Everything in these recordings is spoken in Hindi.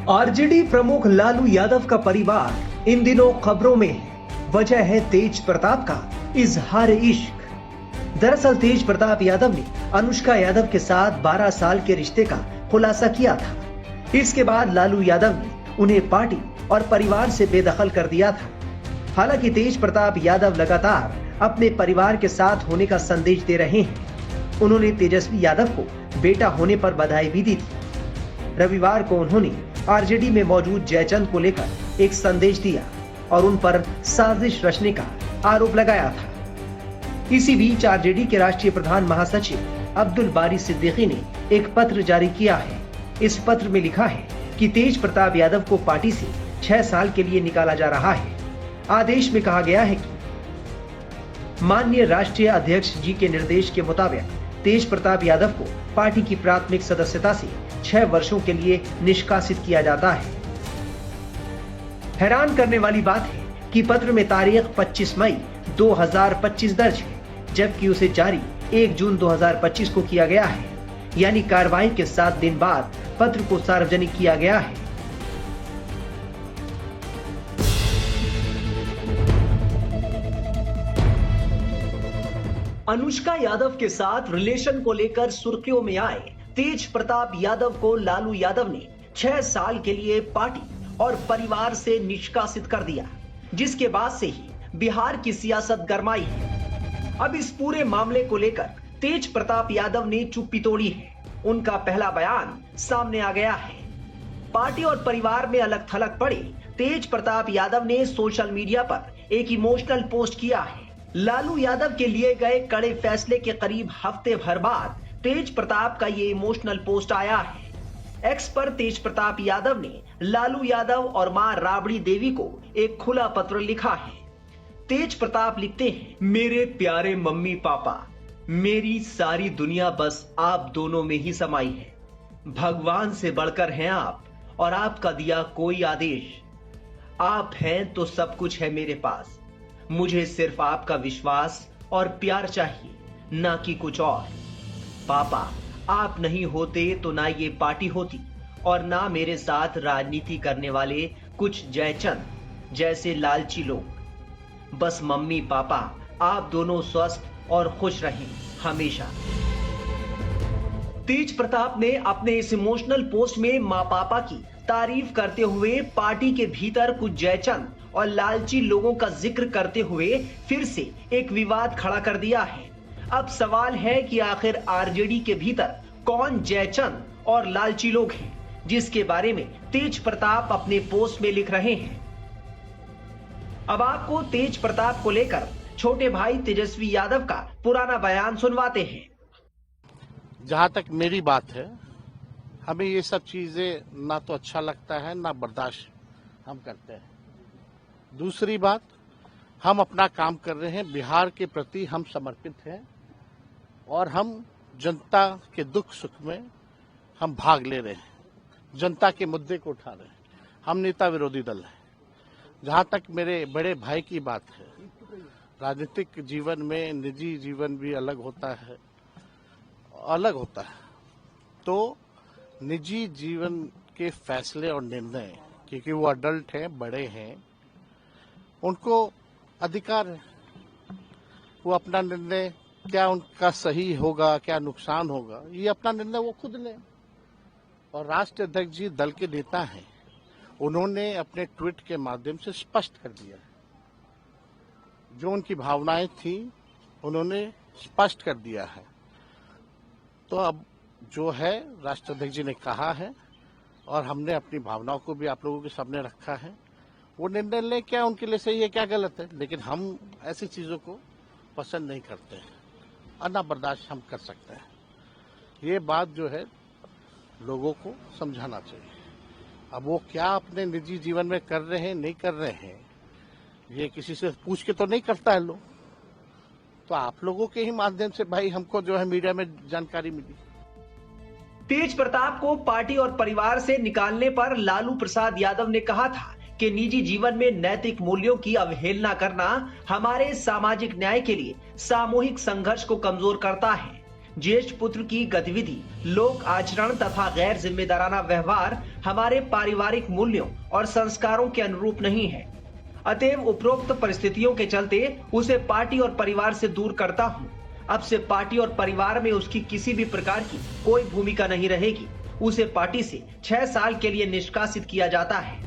आरजेडी प्रमुख लालू यादव का परिवार इन दिनों खबरों में है। वजह है तेज प्रताप का इजहार इश्क। दरअसल तेज प्रताप यादव ने अनुष्का यादव के साथ 12 साल के रिश्ते का खुलासा किया था। इसके बाद लालू यादव ने उन्हें पार्टी और परिवार से बेदखल कर दिया था। हालांकि तेज प्रताप यादव लगातार अपने परिवार के साथ होने का संदेश दे रहे हैं। उन्होंने तेजस्वी यादव को बेटा होने पर बधाई भी दी थी। रविवार को उन्होंने आरजेडी में मौजूद जयचंद को लेकर एक संदेश दिया और उन पर साजिश रचने का आरोप लगाया था। इसी बीच आरजेडी के राष्ट्रीय प्रधान महासचिव अब्दुल बारी सिद्दीकी ने एक पत्र जारी किया है। इस पत्र में लिखा है कि तेज प्रताप यादव को पार्टी से 6 साल के लिए निकाला जा रहा है। आदेश में कहा गया है कि माननीय राष्ट्रीय अध्यक्ष जी के निर्देश के मुताबिक तेज प्रताप यादव को पार्टी की प्राथमिक सदस्यता से 6 वर्षों के लिए निष्कासित किया जाता है। हैरान करने वाली बात है कि पत्र में तारीख 25 मई 2025 दर्ज है, जबकि उसे जारी 1 जून 2025 को किया गया है। यानी कार्रवाई के 7 दिन बाद पत्र को सार्वजनिक किया गया है। अनुष्का यादव के साथ रिलेशन को लेकर सुर्खियों में आए तेज प्रताप यादव को लालू यादव ने 6 साल के लिए पार्टी और परिवार से निष्कासित कर दिया, जिसके बाद से ही बिहार की सियासत गरमाई है। अब इस पूरे मामले को लेकर तेज प्रताप यादव ने चुप्पी तोड़ी है। उनका पहला बयान सामने आ गया है। पार्टी और परिवार में अलग थलग पड़े तेज प्रताप यादव ने सोशल मीडिया पर एक इमोशनल पोस्ट किया है। लालू यादव के लिए गए कड़े फैसले के करीब हफ्ते भर बाद तेज प्रताप का ये इमोशनल पोस्ट आया है। एक्स पर तेज प्रताप यादव ने लालू यादव और मां राबड़ी देवी को एक खुला पत्र लिखा है। तेज प्रताप लिखते हैं, मेरे प्यारे मम्मी पापा, मेरी सारी दुनिया बस आप दोनों में ही समाई है। भगवान से बढ़कर हैं आप और आपका दिया कोई आदेश। आप हैं तो सब कुछ है मेरे पास। मुझे सिर्फ आपका विश्वास और प्यार चाहिए, ना कि कुछ और। पापा, आप नहीं होते तो ना ये पार्टी होती और ना मेरे साथ राजनीति करने वाले कुछ जयचंद जैसे लालची लोग। बस मम्मी पापा, आप दोनों स्वस्थ और खुश रहें हमेशा। तेज प्रताप ने अपने इस इमोशनल पोस्ट में मां पापा की तारीफ करते हुए पार्टी के भीतर कुछ जयचंद और लालची लोगों का जिक्र करते हुए फिर से एक विवाद खड़ा कर दिया है। अब सवाल है कि आखिर आरजेडी के भीतर कौन जयचंद और लालची लोग हैं, जिसके बारे में तेज प्रताप अपने पोस्ट में लिख रहे हैं। अब आपको तेज प्रताप को लेकर छोटे भाई तेजस्वी यादव का पुराना बयान सुनवाते हैं। जहां तक मेरी बात है, हमें ये सब चीजें ना तो अच्छा लगता है ना बर्दाश्त हम करते हैं। दूसरी बात, हम अपना काम कर रहे हैं, बिहार के प्रति हम समर्पित हैं और हम जनता के दुख सुख में हम भाग ले रहे हैं, जनता के मुद्दे को उठा रहे हैं। हम नेता विरोधी दल हैं। जहां तक मेरे बड़े भाई की बात है, राजनीतिक जीवन में निजी जीवन भी अलग होता है। तो निजी जीवन के फैसले और निर्णय, क्योंकि वो अडल्ट हैं, बड़े हैं, उनको अधिकार है। वो अपना निर्णय, क्या उनका सही होगा, क्या नुकसान होगा, ये अपना निर्णय वो खुद लें। और राष्ट्रीय अध्यक्ष जी दल के नेता हैं, उन्होंने अपने ट्वीट के माध्यम से स्पष्ट कर दिया है। जो उनकी भावनाएं थी उन्होंने स्पष्ट कर दिया है। तो अब जो है राष्ट्रीय अध्यक्ष जी ने कहा है और हमने अपनी भावनाओं को भी आप लोगों के सामने रखा है। वो निर्णय ले, क्या उनके लिए सही है, क्या गलत है, लेकिन हम ऐसी चीजों को पसंद नहीं करते हैं और ना बर्दाश्त हम कर सकते हैं। ये बात जो है लोगों को समझाना चाहिए। अब वो क्या अपने निजी जीवन में कर रहे हैं, नहीं कर रहे हैं, ये किसी से पूछ के तो नहीं करता है लोग। तो आप लोगों के ही माध्यम से भाई हमको जो है मीडिया में जानकारी मिली। तेज प्रताप को पार्टी और परिवार से निकालने पर लालू प्रसाद यादव ने कहा था कि निजी जीवन में नैतिक मूल्यों की अवहेलना करना हमारे सामाजिक न्याय के लिए सामूहिक संघर्ष को कमजोर करता है। ज्येष्ठ पुत्र की गतिविधि, लोक आचरण तथा गैर जिम्मेदाराना व्यवहार हमारे पारिवारिक मूल्यों और संस्कारों के अनुरूप नहीं है। अतएव उपरोक्त परिस्थितियों के चलते उसे पार्टी और परिवार से दूर करता हूं। अब से पार्टी और परिवार में उसकी किसी भी प्रकार की कोई भूमिका नहीं रहेगी। उसे पार्टी से 6 साल के लिए निष्कासित किया जाता है।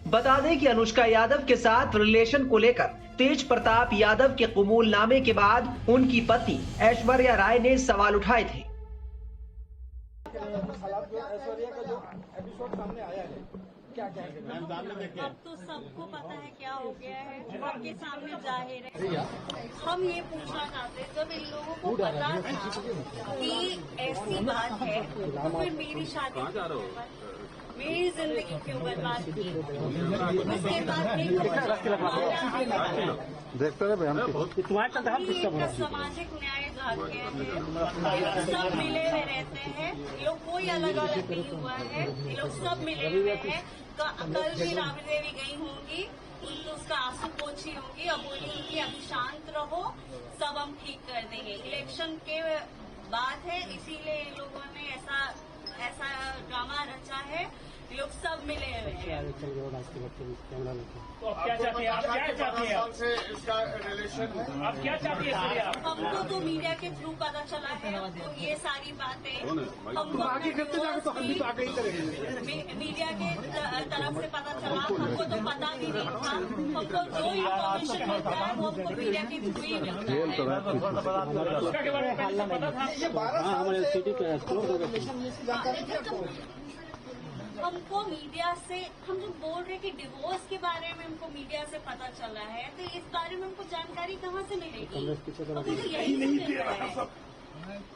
बता दें कि अनुष्का यादव के साथ रिलेशन को लेकर तेज प्रताप यादव के कबूलनामे के बाद उनकी पत्नी ऐश्वर्या राय ने सवाल उठाए थे। अब तो सबको पता है क्या हो गया है, सबके सामने जाहिर है। हम ये पूछना चाहते हैं, जब इन लोगों को पता था कि ऐसी बात है तो फिर मेरी शादी मेरी जिंदगी क्यों बर्बाद की? उसके बाद देखते रहे सामाजिक न्याय चाहते हैं। ये लोग सब मिले हुए रहते हैं, ये लोग कोई अलग अलग नहीं हुआ है, ये लोग सब मिले हुए हैं। कल भी राबड़ी देवी गई होंगी, तो उसका आंसू पोछी होंगी, अब बोली उनकी अब शांत रहो, सब हम ठीक कर देंगे। इलेक्शन के बात है, इसीलिए इन लोगों ने ऐसा ड्रामा रचा है। लोग सब मिले हुए हैं। तो अब क्या चाहती हैं आप? क्या चाहती हैं आप? इसका रिलेशन आप क्या चाहती हैं? हमको तो मीडिया के थ्रू पता चला है, तो ये सारी बातें हमको मीडिया के तरफ से पता चला। हमको तो पता भी नहीं था। हमको जो इन्फॉर्मेशन मिलता है वो हमको मीडिया के थ्रू ही मिलता है। उसका के बारे में पता था? हमको मीडिया से, हम जो बोल रहे कि डिवोर्स के बारे में हमको मीडिया से पता चला है, तो इस बारे में हमको जानकारी कहाँ से मिलेगी? हमको तो यही नहीं मिल रहा है।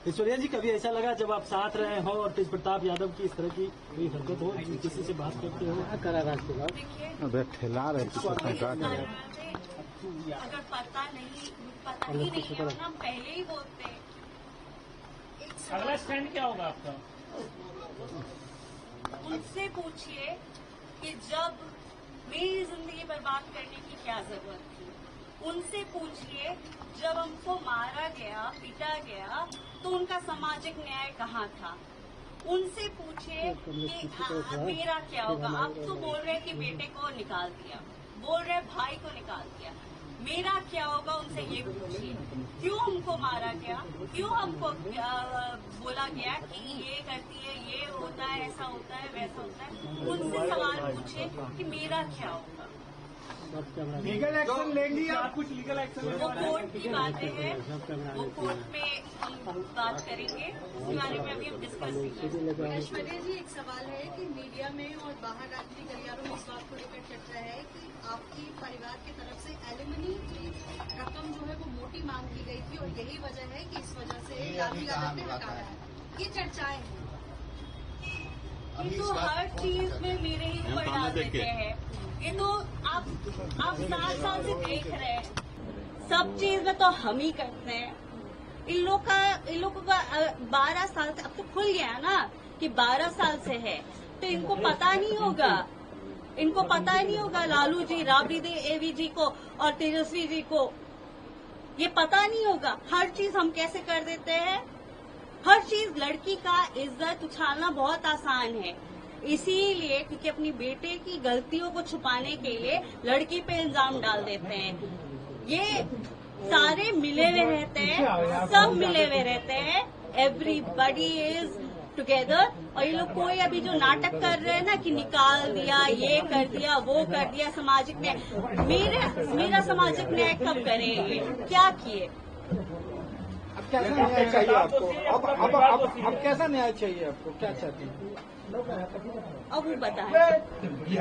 ऐश्वर्या जी, कभी ऐसा लगा जब आप साथ रहे हो और तेज प्रताप यादव की इस तरह की कोई हरकत हो, किसी से बात करते हो? देखिए, अगर पता ही नहीं है हम पहले ही बोलते। अगला स्टैंड क्या होगा आपका? उनसे पूछिए कि जब मेरी जिंदगी बर्बाद करने की क्या जरूरत थी। उनसे पूछिए जब हमको मारा गया, पीटा गया, तो उनका सामाजिक न्याय कहाँ था। उनसे पूछिए कि मेरा क्या होगा। आप तो बोल रहे कि बेटे को निकाल दिया, बोल रहे भाई को निकाल दिया, मेरा क्या होगा? उनसे ये पूछिए क्यों हमको मारा गया, क्यों हमको बोला गया कि ये करती है, ये होता है, ऐसा होता है, वैसा होता है। उनसे सवाल पूछे कि मेरा क्या होगा। लीगल एक्शन लेंगी आप? कुछ लीगल एक्शन? वो कोर्ट की बातें हैं, वो कोर्ट में हम बात करेंगे, उसके बारे में अभी हम डिस्कस करेंगे। ऐश्वर्या जी, एक सवाल है कि मीडिया में और बाहर राजनीतिक गलियारों में इस बात को लेकर चर्चा है कि आपकी परिवार की तरफ से एलिमनी रकम जो है वो मोटी मांग की गई थी और यही वजह है कि इस वजह से लालू यादव ने हटाया है। ये चर्चाएं हैं। ये तो हर चीज में मेरे ही ऊपर डाल देते हैं। ये तो आप 7 साल से देख रहे हैं, सब चीज में तो हम ही करते हैं। इन लोगों का 12 साल से, अब तो खुल गया ना कि 12 साल से है, तो इनको पता नहीं होगा। इनको पता नहीं होगा लालू जी, राबड़ी देवी जी को और तेजस्वी जी को ये पता नहीं होगा। हर चीज हम कैसे कर देते हैं। हर चीज, लड़की का इज्जत उछालना बहुत आसान है, इसीलिए क्योंकि अपनी बेटे की गलतियों को छुपाने के लिए लड़की पे इल्जाम डाल देते हैं। ये सारे मिले हुए रहते हैं, सब मिले हुए रहते हैं। Everybody is together. और ये लोग कोई अभी जो नाटक कर रहे हैं ना कि निकाल दिया, ये कर दिया, वो कर दिया, सामाजिक न्याय, मेरा सामाजिक न्याय कब करेंगे? क्या किए? अब कैसा न्याय चाहिए आपको? अब कैसा न्याय चाहिए आपको? क्या चाहते हैं? अब वो बताएं,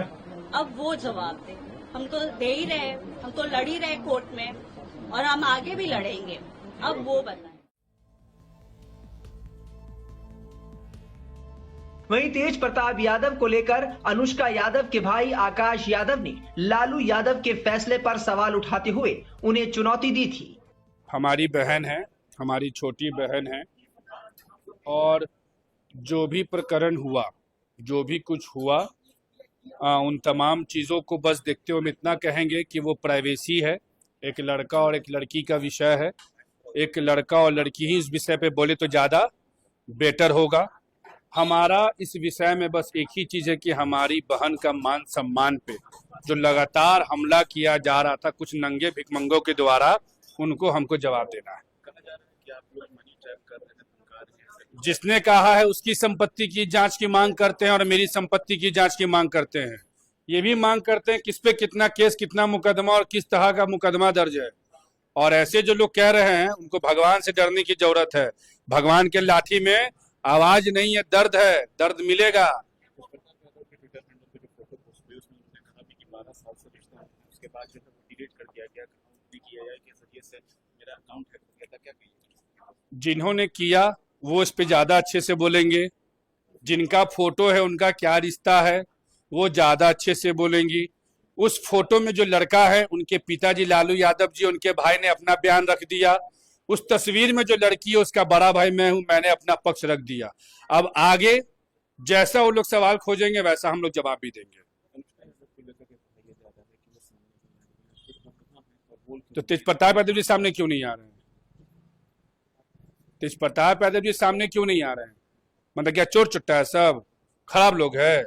अब वो जवाब दे। हम तो दे ही रहे, हम तो लड़ ही रहे कोर्ट में और हम आगे भी लड़ेंगे। अब वो बताएं। वहीं तेज प्रताप यादव को लेकर अनुष्का यादव के भाई आकाश यादव ने लालू यादव के फैसले पर सवाल उठाते हुए उन्हें चुनौती दी थी। हमारी बहन है, हमारी छोटी बहन है, और जो भी प्रकरण हुआ, जो भी कुछ हुआ, उन तमाम चीज़ों को बस देखते हुए हम इतना कहेंगे कि वो प्राइवेसी है। एक लड़का और एक लड़की का विषय है, एक लड़का और लड़की ही इस विषय पे बोले तो ज़्यादा बेटर होगा। हमारा इस विषय में बस एक ही चीज़ है कि हमारी बहन का मान सम्मान पे जो लगातार हमला किया जा रहा था कुछ नंगे भिखमंगों के द्वारा, उनको हमको जवाब देना है। जिसने कहा है उसकी संपत्ति की जांच की मांग करते हैं और मेरी संपत्ति की जांच की मांग करते हैं। ये भी मांग करते हैं किस पे कितना केस, कितना मुकदमा और किस तरह का मुकदमा दर्ज है। और ऐसे जो लोग कह रहे हैं उनको भगवान से डरने की जरूरत है। भगवान के लाठी में आवाज नहीं है, दर्द है, दर्द मिलेगा। जिन्होंने किया वो इस पे ज्यादा अच्छे से बोलेंगे, जिनका फोटो है उनका क्या रिश्ता है वो ज्यादा अच्छे से बोलेंगी। उस फोटो में जो लड़का है उनके पिताजी लालू यादव जी, उनके भाई ने अपना बयान रख दिया। उस तस्वीर में जो लड़की है उसका बड़ा भाई मैं हूं, मैंने अपना पक्ष रख दिया। अब आगे जैसा वो लोग सवाल खोजेंगे वैसा हम लोग जवाब भी देंगे। तो तेज प्रताप यादव जी सामने क्यों नहीं आ रहे हैं? तेज प्रताप यादव जी सामने क्यों नहीं आ रहे हैं? मतलब क्या चोर चुट्टा है, सब खराब लोग है?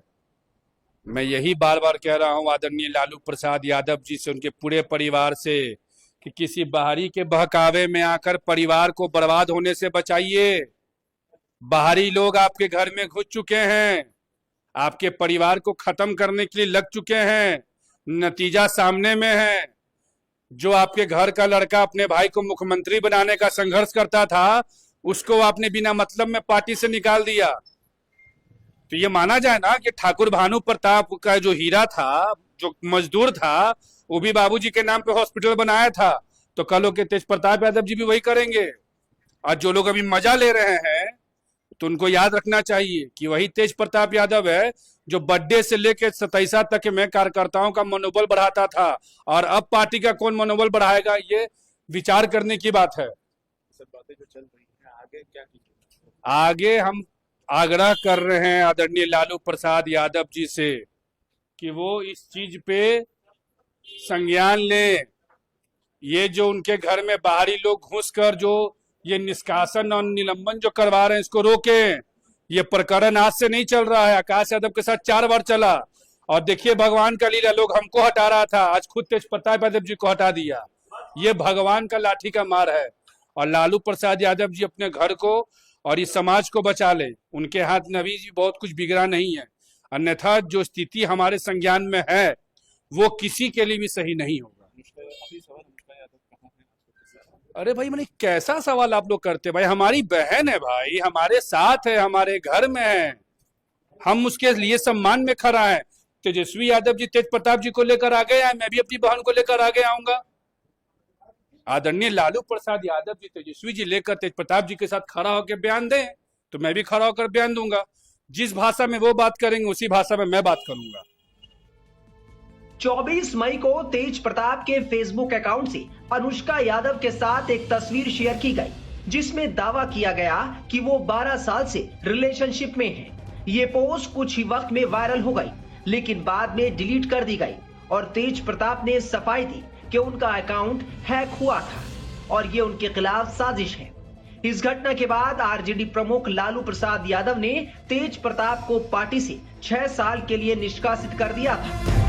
मैं यही बार बार कह रहा हूं आदरणीय लालू प्रसाद यादव जी से, उनके पूरे परिवार से, कि किसी बाहरी के बहकावे में आकर परिवार को बर्बाद होने से बचाइए। बाहरी लोग आपके घर में घुस चुके हैं, आपके परिवार को खत्म करने के लिए लग चुके हैं। नतीजा सामने में है। जो आपके घर का लड़का अपने भाई को मुख्यमंत्री बनाने का संघर्ष करता था, उसको आपने बिना मतलब में पार्टी से निकाल दिया। तो ये माना जाए ना कि ठाकुर भानु प्रताप का जो हीरा था, जो मजदूर था, वो भी बाबूजी के नाम पे हॉस्पिटल बनाया था। तो कल के तेज प्रताप यादव जी भी वही करेंगे। और जो लोग अभी मजा ले रहे हैं तो उनको याद रखना चाहिए कि वही तेज प्रताप यादव है जो बर्थडे से लेकर 27 तक में कार्यकर्ताओं का मनोबल बढ़ाता था। और अब पार्टी का कौन मनोबल बढ़ाएगा, ये विचार करने की बात है। सब बातें जो चल रही हैं, आगे क्या कीजिए? आगे हम आग्रह कर रहे हैं आदरणीय लालू प्रसाद यादव जी से कि वो इस चीज पे संज्ञान लें। ये जो उनके घर में बाहरी लोग घुसकर जो ये निष्कासन और निलंबन जो करवा रहे हैं, इसको रोकें। ये प्रकरण आज से नहीं चल रहा है, आकाश यादव के साथ 4 बार चला। और देखिए भगवान का लीला, लोग हमको हटा रहा था, आज खुद तेज प्रताप यादव जी को हटा दिया। ये भगवान का लाठी का मार है। और लालू प्रसाद यादव जी अपने घर को और इस समाज को बचा ले। उनके हाथ में अभी भी बहुत कुछ बिगड़ा नहीं है, अन्यथा जो स्थिति हमारे संज्ञान में है वो किसी के लिए भी सही नहीं होगा। अरे भाई, मैंने कैसा सवाल आप लोग करते भाई? हमारी बहन है भाई, हमारे साथ है, हमारे घर में है, हम उसके लिए सम्मान में खड़ा है। तेजस्वी यादव जी तेज प्रताप जी को लेकर आगे आए, मैं भी अपनी बहन को लेकर आगे आऊंगा। आदरणीय लालू प्रसाद यादव जी तेजस्वी जी लेकर तेज प्रताप जी के साथ खड़ा होकर बयान दें तो मैं भी खड़ा होकर बयान दूंगा। जिस भाषा में वो बात करेंगे उसी भाषा में मैं बात करूंगा। 24 मई को तेज प्रताप के फेसबुक अकाउंट से अनुष्का यादव के साथ एक तस्वीर शेयर की गई, जिसमें दावा किया गया कि वो 12 साल से रिलेशनशिप में हैं। ये पोस्ट कुछ ही वक्त में वायरल हो गई, लेकिन बाद में डिलीट कर दी गई और तेज प्रताप ने सफाई दी कि उनका अकाउंट हैक हुआ था और ये उनके खिलाफ साजिश है। इस घटना के बाद आरजेडी प्रमुख लालू प्रसाद यादव ने तेज प्रताप को पार्टी से 6 साल के लिए निष्कासित कर दिया था।